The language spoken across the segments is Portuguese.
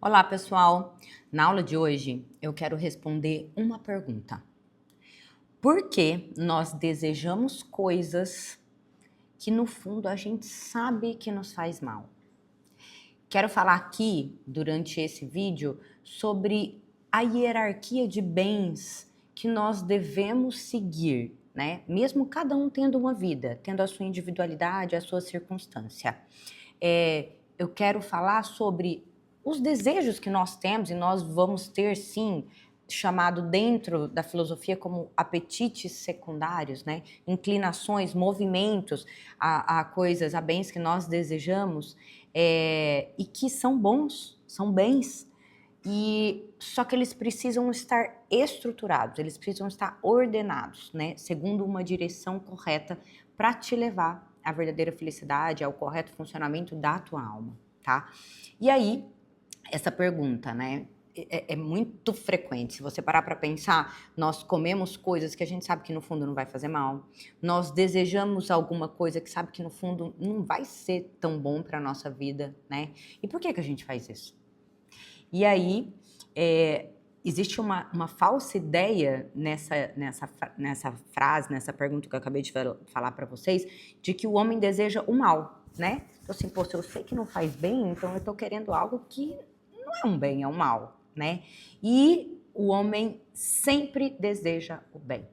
Olá, pessoal! Na aula de hoje eu quero responder uma pergunta. Por que nós desejamos coisas que no fundo a gente sabe que nos faz mal? Quero falar aqui, durante esse vídeo, sobre a hierarquia de bens que nós devemos seguir, né? Mesmo cada um tendo uma vida, tendo a sua individualidade, a sua circunstância. Eu quero falar sobre os desejos que nós temos, e nós vamos ter, sim, chamado dentro da filosofia como apetites secundários, né? Inclinações, movimentos a coisas, a bens que nós desejamos, e que são bons, são bens, só que eles precisam estar estruturados, eles precisam estar ordenados, né? Segundo uma direção correta para te levar à verdadeira felicidade, ao correto funcionamento da tua alma, tá? E aí, essa pergunta, né? É muito frequente. Se você parar para pensar, nós comemos coisas que a gente sabe que no fundo não vai fazer mal. Nós desejamos alguma coisa que sabe que no fundo não vai ser tão bom para nossa vida, né? E por que a gente faz isso? E aí, existe uma falsa ideia nessa frase, nessa pergunta que eu acabei de falar para vocês, de que o homem deseja o mal, né? Então, assim, pô, se eu sei que não faz bem, então eu tô querendo algo que não é um bem, é um mal, né? E o homem sempre deseja o bem.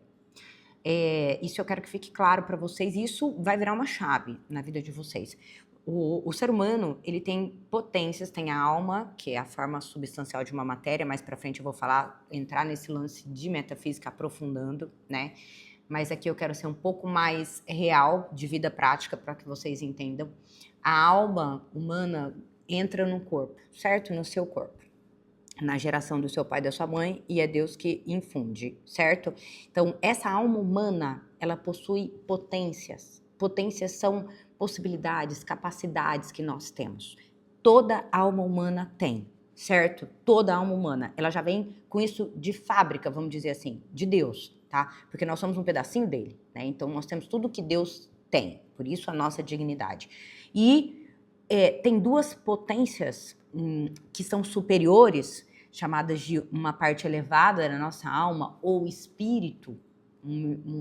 Isso eu quero que fique claro para vocês, e isso vai virar uma chave na vida de vocês. O ser humano, ele tem potências, tem a alma, que é a forma substancial de uma matéria. Mais para frente eu vou entrar nesse lance de metafísica aprofundando, né? Mas aqui eu quero ser um pouco mais real, de vida prática, para que vocês entendam. A alma humana entra no corpo, certo? No seu corpo, na geração do seu pai e da sua mãe, e é Deus que infunde, certo? Então, essa alma humana, ela possui potências. Potências são possibilidades, capacidades que nós temos. Toda alma humana tem, certo? Toda alma humana. Ela já vem com isso de fábrica, vamos dizer assim, de Deus, tá? Porque nós somos um pedacinho dele, né? Então, nós temos tudo que Deus tem, por isso a nossa dignidade. E tem duas potências que são superiores, chamadas de uma parte elevada da nossa alma, ou espírito,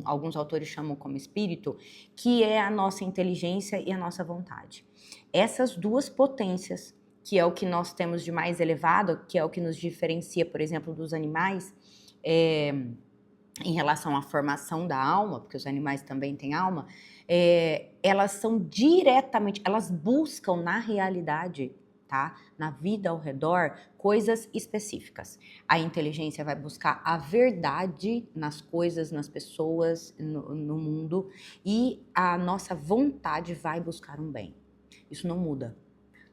alguns autores chamam como espírito, que é a nossa inteligência e a nossa vontade. Essas duas potências, que é o que nós temos de mais elevado, que é o que nos diferencia, por exemplo, dos animais, em relação à formação da alma, porque os animais também têm alma, elas são diretamente, elas buscam na realidade, tá? Na vida ao redor, coisas específicas. A inteligência vai buscar a verdade nas coisas, nas pessoas, no mundo, e a nossa vontade vai buscar um bem. Isso não muda.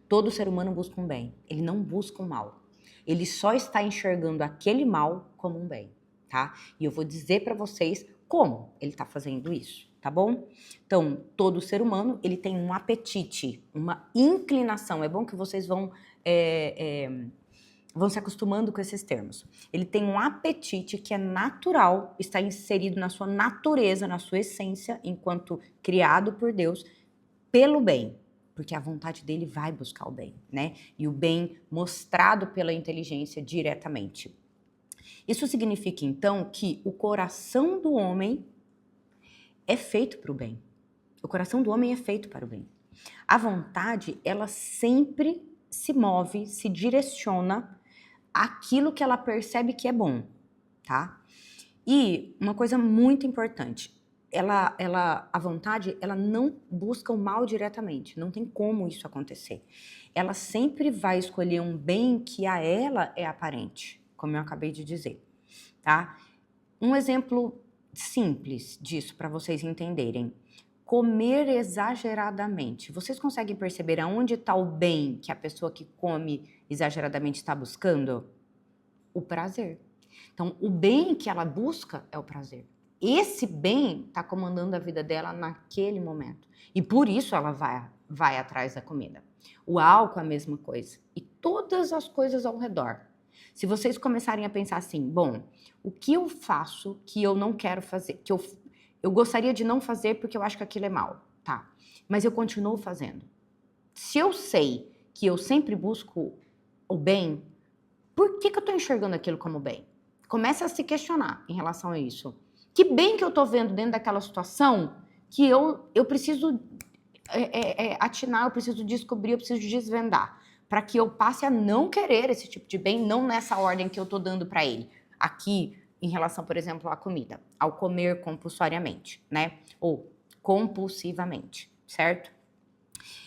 Todo ser humano busca um bem, ele não busca um mal. Ele só está enxergando aquele mal como um bem, tá? E eu vou dizer para vocês como ele está fazendo isso, tá bom? Então, todo ser humano, ele tem um apetite, uma inclinação. É bom que vocês vão se acostumando com esses termos. Ele tem um apetite que é natural, está inserido na sua natureza, na sua essência, enquanto criado por Deus, pelo bem. Porque a vontade dele vai buscar o bem, né? E o bem mostrado pela inteligência diretamente. Isso significa, então, que o coração do homem é feito para o bem. O coração do homem é feito para o bem. A vontade, ela sempre se move, se direciona àquilo que ela percebe que é bom, tá? E uma coisa muito importante, a vontade, ela não busca o mal diretamente, não tem como isso acontecer. Ela sempre vai escolher um bem que a ela é aparente, como eu acabei de dizer, tá? Um exemplo simples disso para vocês entenderem. Comer exageradamente. Vocês conseguem perceber aonde está o bem que a pessoa que come exageradamente está buscando? O prazer. Então, o bem que ela busca é o prazer. Esse bem está comandando a vida dela naquele momento. E por isso ela vai atrás da comida. O álcool é a mesma coisa. E todas as coisas ao redor. Se vocês começarem a pensar assim, bom, o que eu faço que eu não quero fazer? Que eu gostaria de não fazer porque eu acho que aquilo é mal, mas eu continuo fazendo. Se eu sei que eu sempre busco o bem, por que eu tô enxergando aquilo como bem? Começa a se questionar em relação a isso. Que bem que eu tô vendo dentro daquela situação que eu preciso atinar, eu preciso descobrir, eu preciso desvendar, para que eu passe a não querer esse tipo de bem, não nessa ordem que eu tô dando para ele. Aqui, em relação, por exemplo, à comida, ao comer compulsoriamente, né? Ou compulsivamente, certo?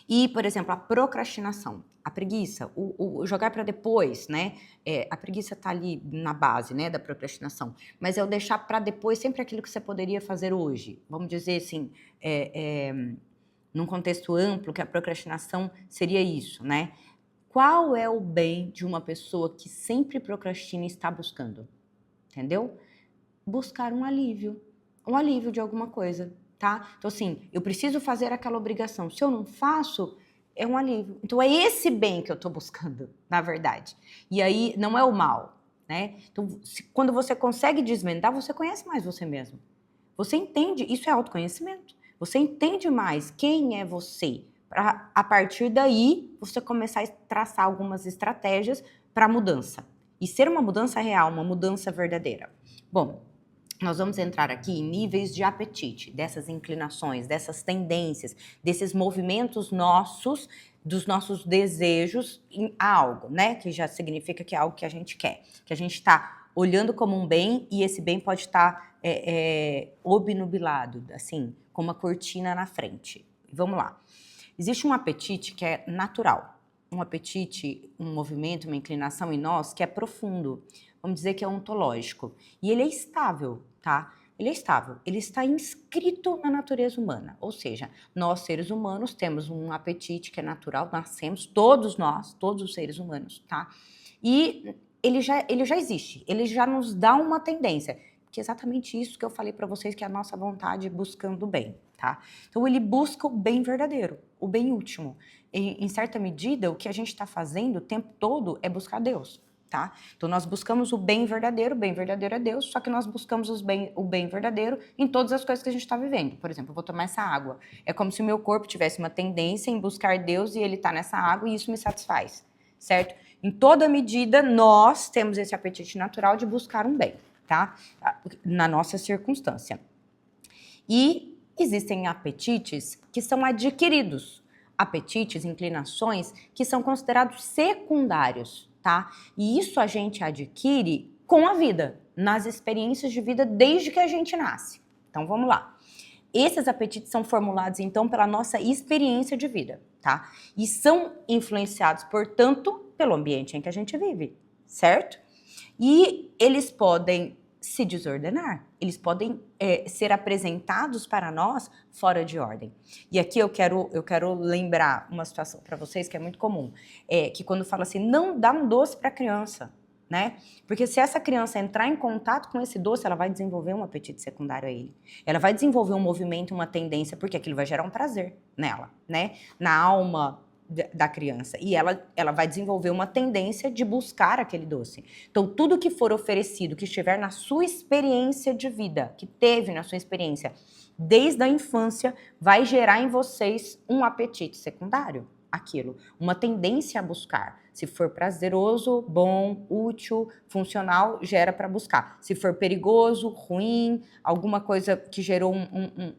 E, por exemplo, a procrastinação, a preguiça, o jogar para depois, né? A preguiça tá ali na base, né, da procrastinação. Mas é o deixar para depois sempre aquilo que você poderia fazer hoje. Vamos dizer assim, num contexto amplo, que a procrastinação seria isso, né? Qual é o bem de uma pessoa que sempre procrastina e está buscando? Entendeu? Buscar um alívio de alguma coisa, tá? Então, assim, eu preciso fazer aquela obrigação. Se eu não faço, é um alívio. Então, é esse bem que eu tô buscando, na verdade. E aí, não é o mal, né? Então, quando você consegue desvendar, você conhece mais você mesmo. Você entende, isso é autoconhecimento. Você entende mais quem é você. Pra, a partir daí, você começar a traçar algumas estratégias para mudança. E ser uma mudança real, uma mudança verdadeira. Bom, nós vamos entrar aqui em níveis de apetite, dessas inclinações, dessas tendências, desses movimentos nossos, dos nossos desejos a algo, né? Que já significa que é algo que a gente quer, que a gente está olhando como um bem e esse bem pode estar obnubilado, assim, com uma cortina na frente. Vamos lá. Existe um apetite que é natural, um apetite, um movimento, uma inclinação em nós que é profundo, vamos dizer que é ontológico, e ele é estável, tá? Ele é estável, ele está inscrito na natureza humana, ou seja, nós seres humanos temos um apetite que é natural, nascemos, todos nós, todos os seres humanos, tá? E ele já existe, ele já nos dá uma tendência, que é exatamente isso que eu falei para vocês, que é a nossa vontade buscando o bem, tá? Então ele busca o bem verdadeiro, o bem último. Em certa medida, o que a gente está fazendo o tempo todo é buscar Deus, tá? Então nós buscamos o bem verdadeiro é Deus, só que nós buscamos o bem verdadeiro em todas as coisas que a gente está vivendo. Por exemplo, eu vou tomar essa água. É como se o meu corpo tivesse uma tendência em buscar Deus e ele está nessa água e isso me satisfaz, certo? Em toda medida, nós temos esse apetite natural de buscar um bem, tá? Na nossa circunstância. E existem apetites que são adquiridos, apetites, inclinações que são considerados secundários, tá? E isso a gente adquire com a vida, nas experiências de vida desde que a gente nasce. Então vamos lá. Esses apetites são formulados então pela nossa experiência de vida, tá? E são influenciados, portanto, pelo ambiente em que a gente vive, certo? E eles podem se desordenar, eles podem ser apresentados para nós fora de ordem. E aqui eu quero lembrar uma situação para vocês que é muito comum, que quando fala assim, não dá um doce para a criança, né? Porque se essa criança entrar em contato com esse doce, ela vai desenvolver um apetite secundário a ele. Ela vai desenvolver um movimento, uma tendência, porque aquilo vai gerar um prazer nela, né? Na alma da criança. E ela vai desenvolver uma tendência de buscar aquele doce. Então, tudo que for oferecido, que estiver na sua experiência de vida, que teve na sua experiência desde a infância, vai gerar em vocês um apetite secundário, aquilo, uma tendência a buscar. Se for prazeroso, bom, útil, funcional, gera para buscar. Se for perigoso, ruim, alguma coisa que gerou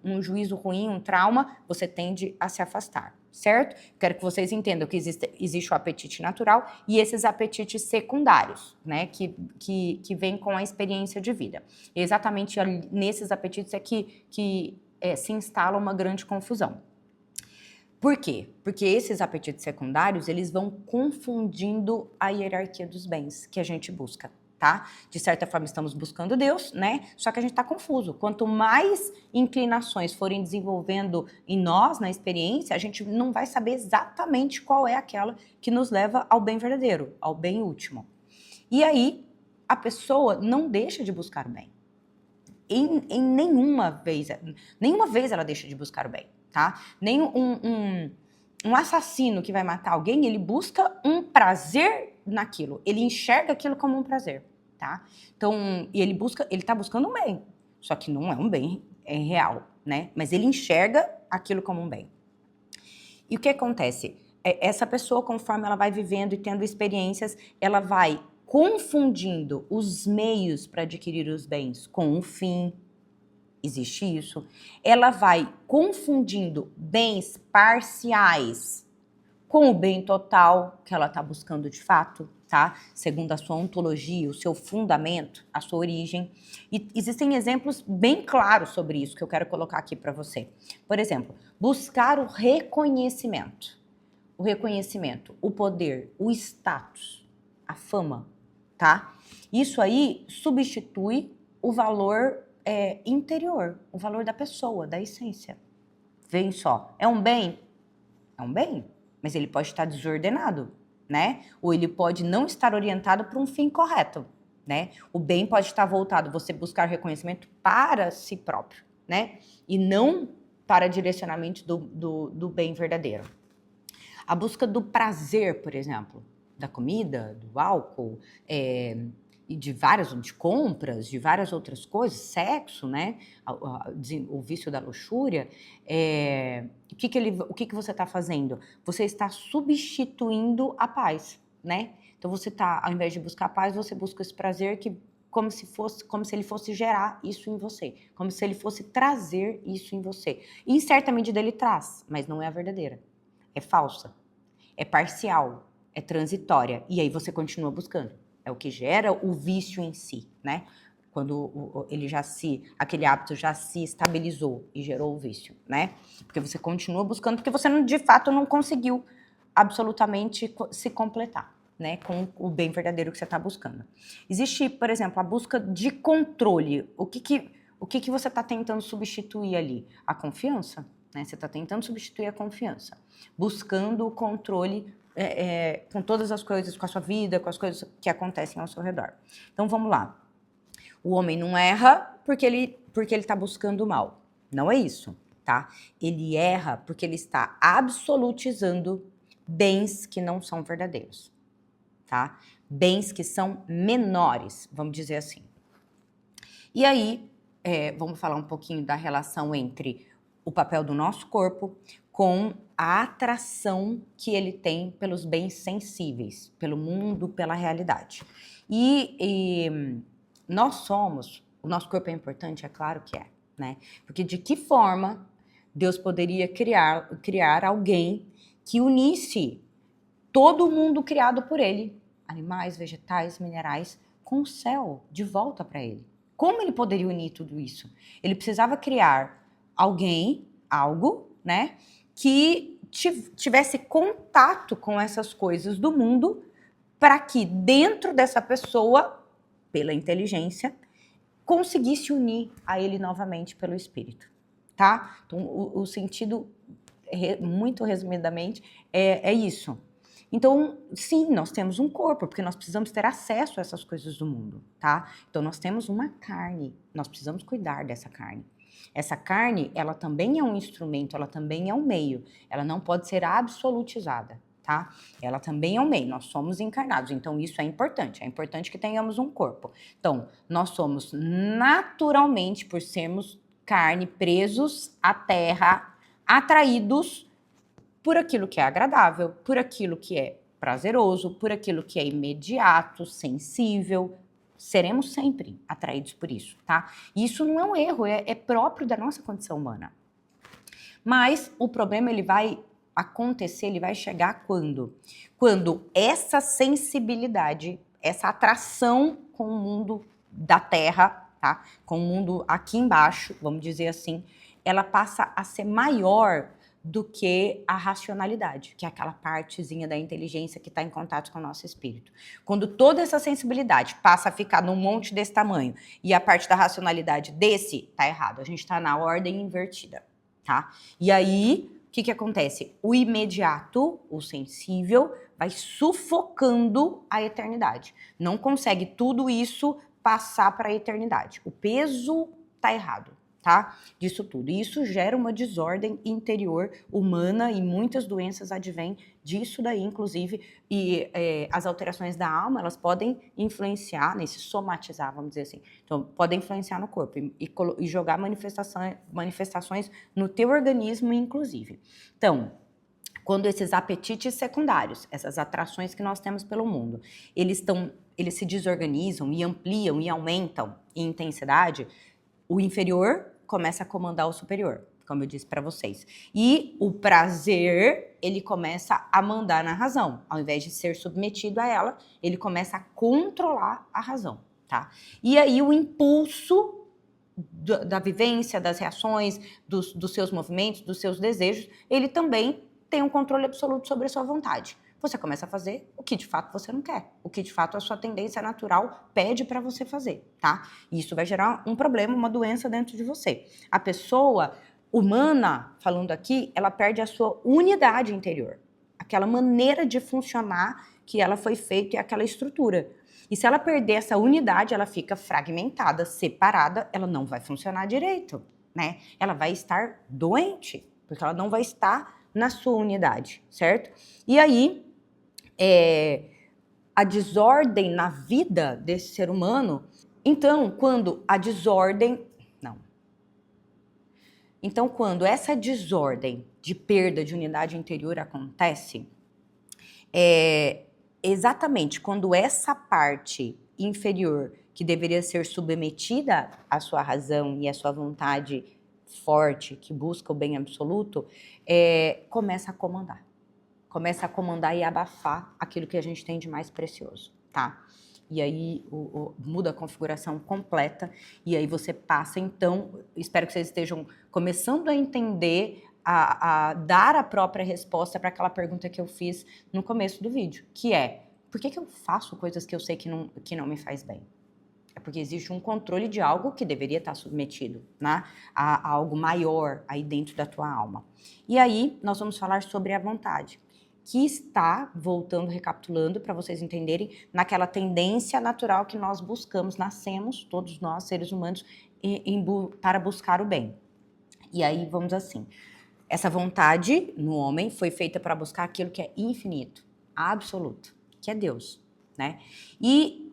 um juízo ruim, um trauma, você tende a se afastar, certo? Quero que vocês entendam que existe o apetite natural e esses apetites secundários, né, que vêm com a experiência de vida. E exatamente nesses apetites é que se instala uma grande confusão. Por quê? Porque esses apetites secundários, eles vão confundindo a hierarquia dos bens que a gente busca, tá? De certa forma, estamos buscando Deus, né? Só que a gente tá confuso. Quanto mais inclinações forem desenvolvendo em nós, na experiência, a gente não vai saber exatamente qual é aquela que nos leva ao bem verdadeiro, ao bem último. E aí, a pessoa não deixa de buscar o bem. Em nenhuma vez ela deixa de buscar o bem, tá? Nem um assassino que vai matar alguém, ele busca um prazer naquilo, ele enxerga aquilo como um prazer, tá? Então, e ele tá buscando um bem, só que não é um bem real, né? Mas ele enxerga aquilo como um bem. E o que acontece? essa pessoa, conforme ela vai vivendo e tendo experiências, ela vai confundindo os meios para adquirir os bens com o fim. Existe isso. Ela vai confundindo bens parciais com o bem total que ela está buscando de fato, tá? Segundo a sua ontologia, o seu fundamento, a sua origem. E existem exemplos bem claros sobre isso que eu quero colocar aqui para você. Por exemplo, buscar o reconhecimento. O reconhecimento, o poder, o status, a fama, tá? Isso aí substitui o valor interior, o valor da pessoa, da essência. Vem só, é um bem? É um bem, mas ele pode estar desordenado, né? Ou ele pode não estar orientado para um fim correto, né? O bem pode estar voltado, você buscar reconhecimento para si próprio, né? E não para direcionamento do bem verdadeiro. A busca do prazer, por exemplo, da comida, do álcool, e de compras, de várias outras coisas, sexo, né? O vício da luxúria, o que você está fazendo? Você está substituindo a paz, né? Então você está, ao invés de buscar a paz, você busca esse prazer como se ele fosse gerar isso em você, como se ele fosse trazer isso em você. E em certa medida ele traz, mas não é a verdadeira. É falsa, é parcial, é transitória, e aí você continua buscando. É o que gera o vício em si, né? Quando aquele hábito já se estabilizou e gerou o vício, né? Porque você continua buscando, porque você de fato não conseguiu absolutamente se completar, né? Com o bem verdadeiro que você está buscando. Existe, por exemplo, a busca de controle. O que você está tentando substituir ali? A confiança, né? Você está tentando substituir a confiança, buscando o controle com todas as coisas, com a sua vida, com as coisas que acontecem ao seu redor. Então vamos lá. O homem não erra porque ele está buscando o mal. Não é isso, tá? Ele erra porque ele está absolutizando bens que não são verdadeiros, tá? Bens que são menores, vamos dizer assim. E aí, vamos falar um pouquinho da relação entre o papel do nosso corpo com a atração que ele tem pelos bens sensíveis, pelo mundo, pela realidade. E o nosso corpo é importante, é claro que é, né? Porque de que forma Deus poderia criar alguém que unisse todo o mundo criado por ele, animais, vegetais, minerais, com o céu de volta para ele? Como ele poderia unir tudo isso? Ele precisava criar algo, né, que tivesse contato com essas coisas do mundo, para que dentro dessa pessoa, pela inteligência, conseguisse unir a ele novamente pelo espírito, tá? Então, o sentido, muito resumidamente, é isso. Então, sim, nós temos um corpo, porque nós precisamos ter acesso a essas coisas do mundo, tá? Então, nós temos uma carne, nós precisamos cuidar dessa carne. Essa carne, ela também é um instrumento, ela também é um meio, ela não pode ser absolutizada, tá? Ela também é um meio, nós somos encarnados, então isso é importante que tenhamos um corpo. Então, nós somos naturalmente, por sermos carne, presos à terra, atraídos por aquilo que é agradável, por aquilo que é prazeroso, por aquilo que é imediato, sensível. Seremos sempre atraídos por isso, tá? E isso não é um erro, é próprio da nossa condição humana. Mas o problema, ele vai acontecer, ele vai chegar quando? Quando essa sensibilidade, essa atração com o mundo da Terra, tá? Com o mundo aqui embaixo, vamos dizer assim, ela passa a ser maior do que a racionalidade, que é aquela partezinha da inteligência que está em contato com o nosso espírito. Quando toda essa sensibilidade passa a ficar num monte desse tamanho e a parte da racionalidade tá errado, a gente está na ordem invertida, tá? E aí, o que acontece? O imediato, o sensível, vai sufocando a eternidade. Não consegue tudo isso passar para a eternidade. O peso tá errado, tá? Disso tudo. E isso gera uma desordem interior humana e muitas doenças advêm disso daí, inclusive. E as alterações da alma, elas podem influenciar, se somatizar, vamos dizer assim. Então, podem influenciar no corpo e jogar manifestações no teu organismo, inclusive. Então, Quando esses apetites secundários, essas atrações que nós temos pelo mundo, eles se desorganizam e ampliam e aumentam em intensidade, o inferior começa a comandar o superior, como eu disse para vocês. E o prazer, ele começa a mandar na razão. Ao invés de ser submetido a ela, ele começa a controlar a razão, tá? E aí o impulso da vivência, das reações, dos seus movimentos, dos seus desejos, ele também tem um controle absoluto sobre a sua vontade. Você começa a fazer o que de fato você não quer, o que de fato a sua tendência natural pede para você fazer, tá? E isso vai gerar um problema, uma doença dentro de você. A pessoa humana, falando aqui, ela perde a sua unidade interior, aquela maneira de funcionar que ela foi feita e aquela estrutura. E se ela perder essa unidade, ela fica fragmentada, separada, ela não vai funcionar direito, né? Ela vai estar doente, porque ela não vai estar na sua unidade, certo? E aí, a desordem na vida desse ser humano, então, quando essa desordem de perda de unidade interior acontece, exatamente quando essa parte inferior, que deveria ser submetida à sua razão e à sua vontade forte, que busca o bem absoluto, começa a comandar. Começa a comandar e abafar aquilo que a gente tem de mais precioso, tá? E aí muda a configuração completa, e aí você passa, então, espero que vocês estejam começando a entender, a dar a própria resposta para aquela pergunta que eu fiz no começo do vídeo, que é, por que eu faço coisas que eu sei que não me faz bem? É porque existe um controle de algo que deveria estar submetido, né, a algo maior aí dentro da tua alma. E aí nós vamos falar sobre a vontade, que está, voltando, recapitulando, para vocês entenderem, naquela tendência natural que nós buscamos, nascemos, todos nós, seres humanos, para buscar o bem. E aí vamos assim, essa vontade no homem foi feita para buscar aquilo que é infinito, absoluto, que é Deus, né? E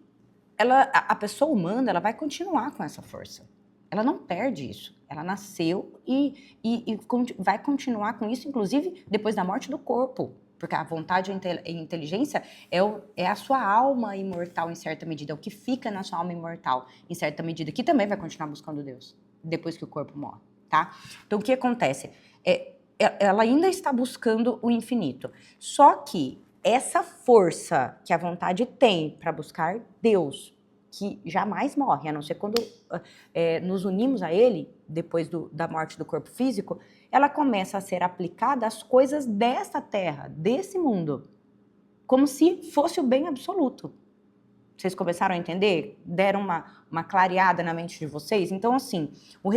a pessoa humana, ela vai continuar com essa força. Ela não perde isso. Ela nasceu e vai continuar com isso, inclusive depois da morte do corpo. Porque a vontade e a inteligência é a sua alma imortal, em certa medida. É o que fica na sua alma imortal, em certa medida. Que também vai continuar buscando Deus, depois que o corpo morre, tá? Então, o que acontece? Ela ainda está buscando o infinito. Só que essa força que a vontade tem para buscar Deus, que jamais morre, a não ser quando nos unimos a Ele, depois da morte do corpo físico, ela começa a ser aplicada às coisas dessa terra, desse mundo, como se fosse o bem absoluto. Vocês começaram a entender? Deram uma clareada na mente de vocês? Então, assim, o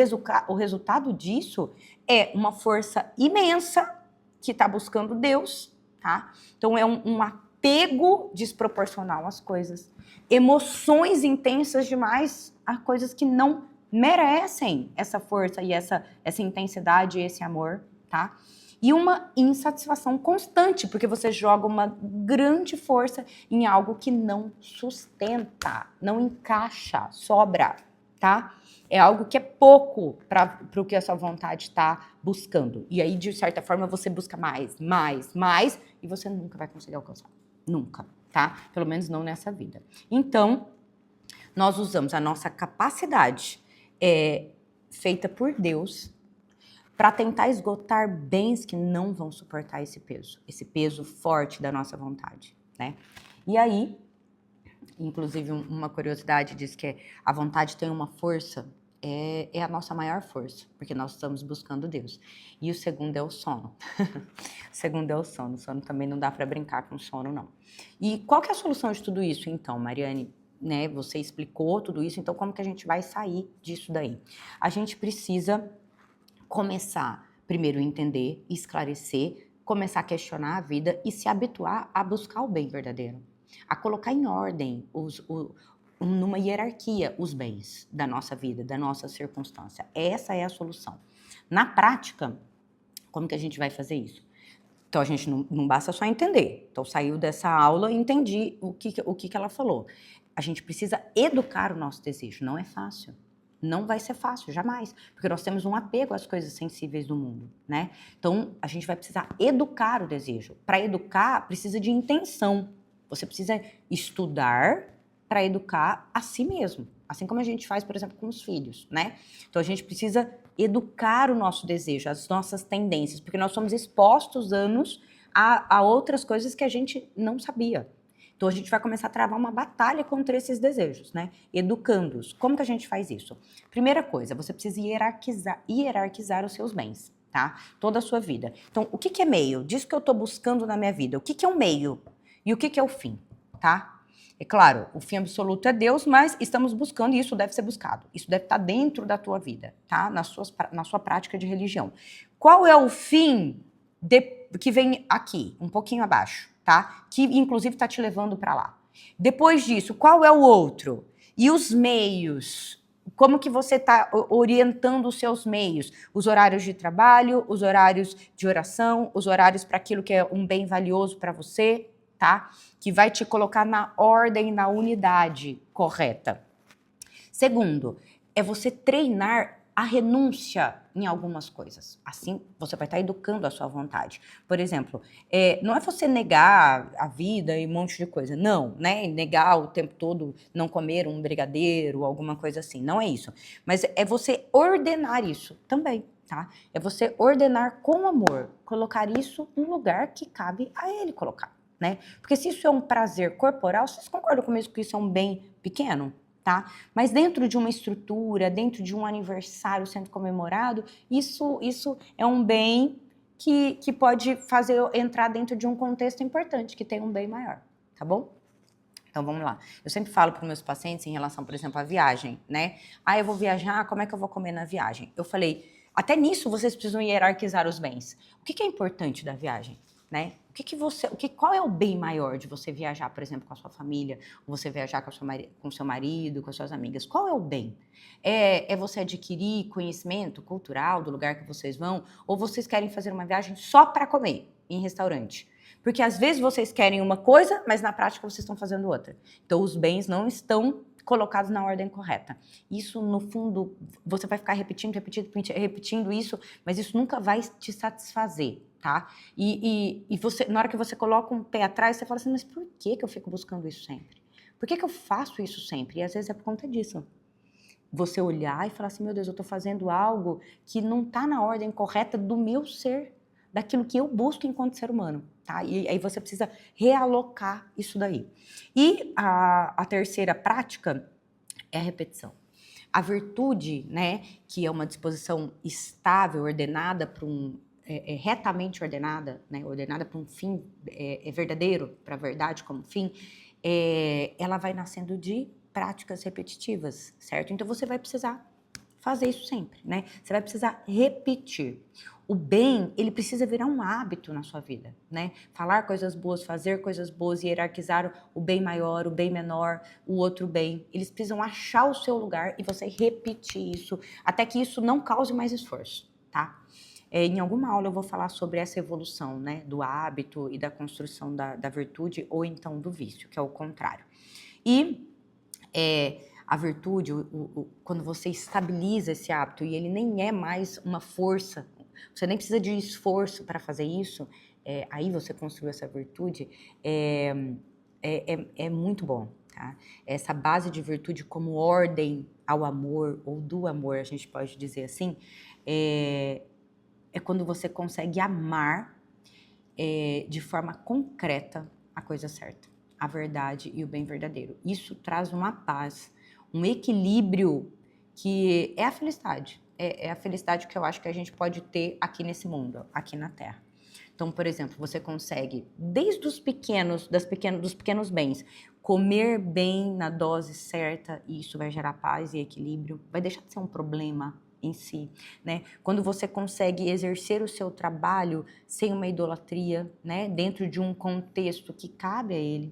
resultado disso é uma força imensa que está buscando Deus, tá? Então, é um apego desproporcional às coisas, emoções intensas demais a coisas que não merecem essa força e essa intensidade e esse amor, tá? E uma insatisfação constante, porque você joga uma grande força em algo que não sustenta, não encaixa, sobra, tá? É algo que é pouco para o que a sua vontade está buscando. E aí, de certa forma, você busca mais, e você nunca vai conseguir alcançar. Nunca, tá? Pelo menos não nessa vida. Então, nós usamos a nossa capacidade feita por Deus para tentar esgotar bens que não vão suportar esse peso forte da nossa vontade, né? E aí, inclusive uma curiosidade diz que a vontade tem uma força, é a nossa maior força, porque nós estamos buscando Deus. E o segundo é o sono. O segundo é o sono. O sono também não dá para brincar com o sono, não. E qual que é a solução de tudo isso, então, Mariane? Né, você explicou tudo isso, então como que a gente vai sair disso daí? A gente precisa começar, primeiro, a entender, esclarecer, começar a questionar a vida e se habituar a buscar o bem verdadeiro. A colocar em ordem, numa hierarquia, os bens da nossa vida, da nossa circunstância. Essa é a solução. Na prática, como que a gente vai fazer isso? Então, a gente não basta só entender. Então, saiu dessa aula e entendi o que ela falou. A gente precisa educar o nosso desejo. Não é fácil. Não vai ser fácil, jamais, porque nós temos um apego às coisas sensíveis do mundo, né? Então, a gente vai precisar educar o desejo. Para educar, precisa de intenção. Você precisa estudar para educar a si mesmo. Assim como a gente faz, por exemplo, com os filhos, né? Então, a gente precisa educar o nosso desejo, as nossas tendências, porque nós somos expostos anos a outras coisas que a gente não sabia. Então, a gente vai começar a travar uma batalha contra esses desejos, né? Educando-os. Como que a gente faz isso? Primeira coisa, você precisa hierarquizar os seus bens, tá? Toda a sua vida. Então, o que é meio? Diz que eu tô buscando na minha vida. O que é o meio? E o que é o fim, tá? É claro, o fim absoluto é Deus, mas estamos buscando e isso deve ser buscado. Isso deve estar dentro da tua vida, tá? Na sua prática de religião. Qual é o fim que vem aqui, um pouquinho abaixo, tá? Que inclusive está te levando para lá. Depois disso, qual é o outro? E os meios? Como que você está orientando os seus meios? Os horários de trabalho, os horários de oração, os horários para aquilo que é um bem valioso para você, tá? Que vai te colocar na ordem, na unidade correta. Segundo, é você treinar a renúncia em algumas coisas. Assim, você vai estar educando a sua vontade. Por exemplo, não é você negar a vida e um monte de coisa. Não, né? Negar o tempo todo, não comer um brigadeiro, alguma coisa assim. Não é isso. Mas é você ordenar isso também, tá? É você ordenar com amor. Colocar isso no lugar que cabe a ele colocar, né? Porque se isso é um prazer corporal, vocês concordam comigo que isso é um bem pequeno? Tá? Mas dentro de uma estrutura, dentro de um aniversário sendo comemorado, isso é um bem que pode fazer eu entrar dentro de um contexto importante, que tem um bem maior, tá bom? Então, vamos lá. Eu sempre falo para os meus pacientes em relação, por exemplo, à viagem, né? Ah, eu vou viajar, como é que eu vou comer na viagem? Eu falei, até nisso vocês precisam hierarquizar os bens. O que é importante da viagem, né? Qual é o bem maior de você viajar, por exemplo, com a sua família, ou você viajar com o seu marido, com as suas amigas? Qual é o bem? É você adquirir conhecimento cultural do lugar que vocês vão, ou vocês querem fazer uma viagem só para comer em restaurante? Porque às vezes vocês querem uma coisa, mas na prática vocês estão fazendo outra. Então os bens não estão colocados na ordem correta. Isso, no fundo, você vai ficar repetindo isso, mas isso nunca vai te satisfazer, tá? E você, na hora que você coloca um pé atrás, você fala assim, mas por que eu fico buscando isso sempre? Por que eu faço isso sempre? E às vezes é por conta disso. Você olhar e falar assim, meu Deus, eu tô fazendo algo que não tá na ordem correta do meu ser, daquilo que eu busco enquanto ser humano, tá? E aí você precisa realocar isso daí. E a terceira prática é a repetição. A virtude, né, que é uma disposição estável, ordenada para retamente ordenada, né, ordenada para um fim verdadeiro, para a verdade como fim, ela vai nascendo de práticas repetitivas, certo? Então você vai precisar fazer isso sempre, né? Você vai precisar repetir. O bem, ele precisa virar um hábito na sua vida, né? Falar coisas boas, fazer coisas boas, hierarquizar o bem maior, o bem menor, o outro bem. Eles precisam achar o seu lugar e você repetir isso, até que isso não cause mais esforço, tá? Em alguma aula eu vou falar sobre essa evolução, né? Do hábito e da construção da virtude ou então do vício, que é o contrário. E a virtude, quando você estabiliza esse hábito e ele nem é mais uma força, você nem precisa de esforço para fazer isso, aí você construiu essa virtude, é muito bom, tá? Essa base de virtude como ordem ao amor, ou do amor, a gente pode dizer assim, é quando você consegue amar de forma concreta a coisa certa, a verdade e o bem verdadeiro. Isso traz uma paz, um equilíbrio que é a felicidade. É a felicidade que eu acho que a gente pode ter aqui nesse mundo, aqui na Terra. Então, por exemplo, você consegue, desde os dos pequenos bens, comer bem na dose certa, e isso vai gerar paz e equilíbrio, vai deixar de ser um problema em si, né? Quando você consegue exercer o seu trabalho sem uma idolatria, né? Dentro de um contexto que cabe a ele.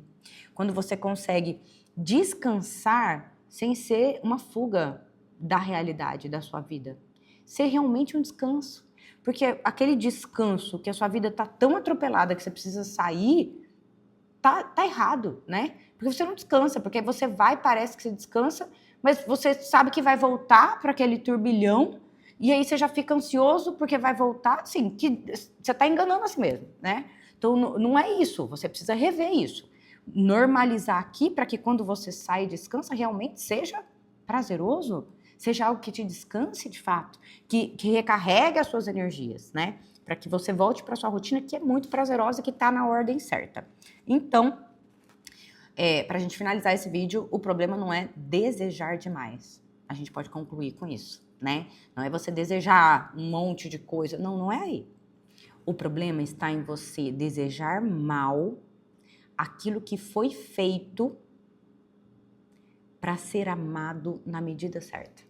Quando você consegue descansar sem ser uma fuga da realidade da sua vida. Ser realmente um descanso. Porque aquele descanso que a sua vida tá tão atropelada que você precisa sair, tá errado, né? Porque você não descansa, porque você vai, parece que você descansa, mas você sabe que vai voltar para aquele turbilhão, e aí você já fica ansioso porque vai voltar, assim, que você está enganando a si mesmo, né? Então, não é isso, você precisa rever isso. Normalizar aqui para que quando você sai e descansa, realmente seja prazeroso, seja algo que te descanse de fato, que recarregue as suas energias, né? Para que você volte para sua rotina, que é muito prazerosa e que está na ordem certa. Então, para a gente finalizar esse vídeo, o problema não é desejar demais. A gente pode concluir com isso, né? Não é você desejar um monte de coisa. Não, não é aí. O problema está em você desejar mal aquilo que foi feito para ser amado na medida certa.